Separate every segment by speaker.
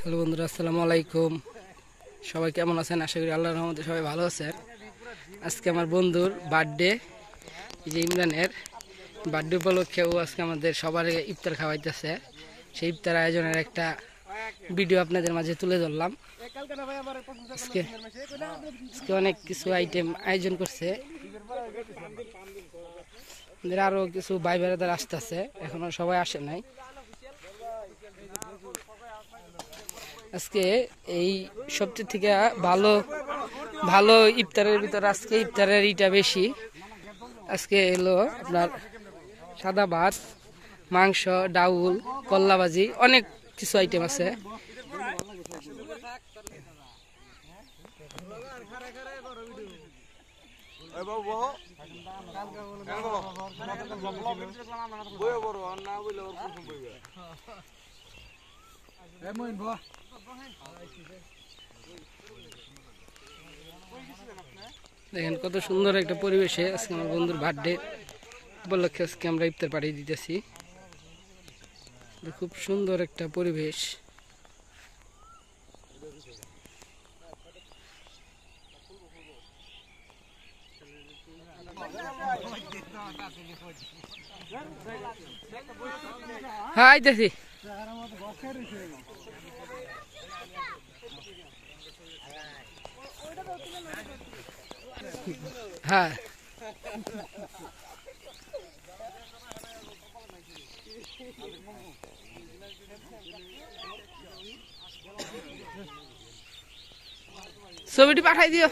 Speaker 1: Hello বন্ধুরা, আসসালামু আলাইকুম। সবাই কেমন আছেন? আশা করি আল্লাহর রহমতে সবাই ভালো আছেন। আজকে আমার বন্ধুর বার্থডে, এই যে ইমরানের বার্থডে উপলক্ষে ও আজকে আমাদের সবার ইফতার খাওয়াইতেছে। সেই ইফতার আয়োজনের একটা ভিডিও আপনাদের মাঝে তুলে ধরলাম। আজকে অনেক কিছু আইটেম আয়োজন করছে। আরো কিছু ভাই বেড়াদার আসতেছে, এখনো সবাই আসে নাই। আজকে এই সবচেয়ে থেকে ভালো ইফতারের ভিতরে আজকে ইফতারের ইটা বেশি। আজকে এলো আপনার সাদা ভাত, মাংস, ডাউল, কল্লা ভাজি, অনেক কিছু আইটেম আছে। দেখেন কত সুন্দর একটা পরিবেশে আজকে আমার বন্ধুর বার্থডে উপলক্ষে আজকে আমরা ইফতার পাঠিয়ে দিতেছি। খুব সুন্দর একটা পরিবেশ। হ্যাঁ, আইতেছি। হ্যাঁ, ছবিটি পাঠাই দিও।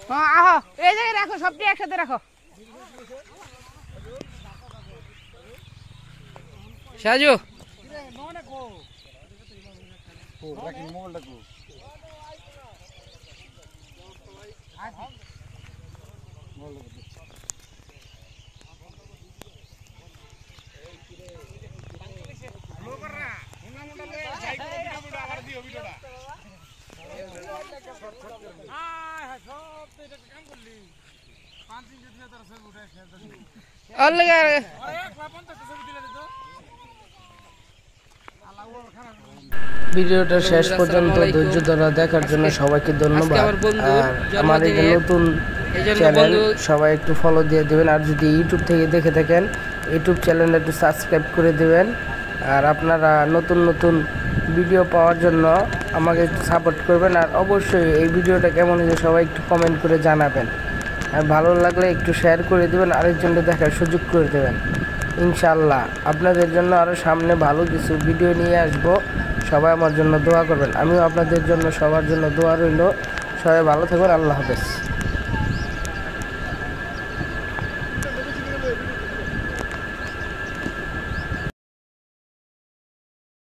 Speaker 1: হ্যাঁ, আহো, এই জায়গায় রাখো, সবটি একসাথে রাখো। সাজু ভিডিওটা শেষ পর্যন্ত ধৈর্য ধরে দেখার জন্য সবাইকে ধন্যবাদ। আর আমার এই নতুন চ্যানেল সবাই একটু ফলো দিয়ে দেবেন। আর যদি ইউটিউব থেকে দেখে থাকেন, ইউটিউব চ্যানেলটা একটু সাবস্ক্রাইব করে দেবেন। আর আপনারা নতুন নতুন ভিডিও পাওয়ার জন্য আমাকে একটু সাপোর্ট করবেন। আর অবশ্যই এই ভিডিওটা কেমন হয়েছে সবাই একটু কমেন্ট করে জানাবেন। আর ভালো লাগলে একটু শেয়ার করে দেবেন, আরেকজনকে দেখার সুযোগ করে দেবেন। ইনশাআল্লাহ আপনাদের জন্য আরও সামনে ভালো কিছু ভিডিও নিয়ে আসব। সবাই আমার জন্য দোয়া করবেন, আমিও আপনাদের জন্য সবার জন্য দোয়া রইল। সবাই ভালো থাকবেন। আল্লাহ হাফেজ।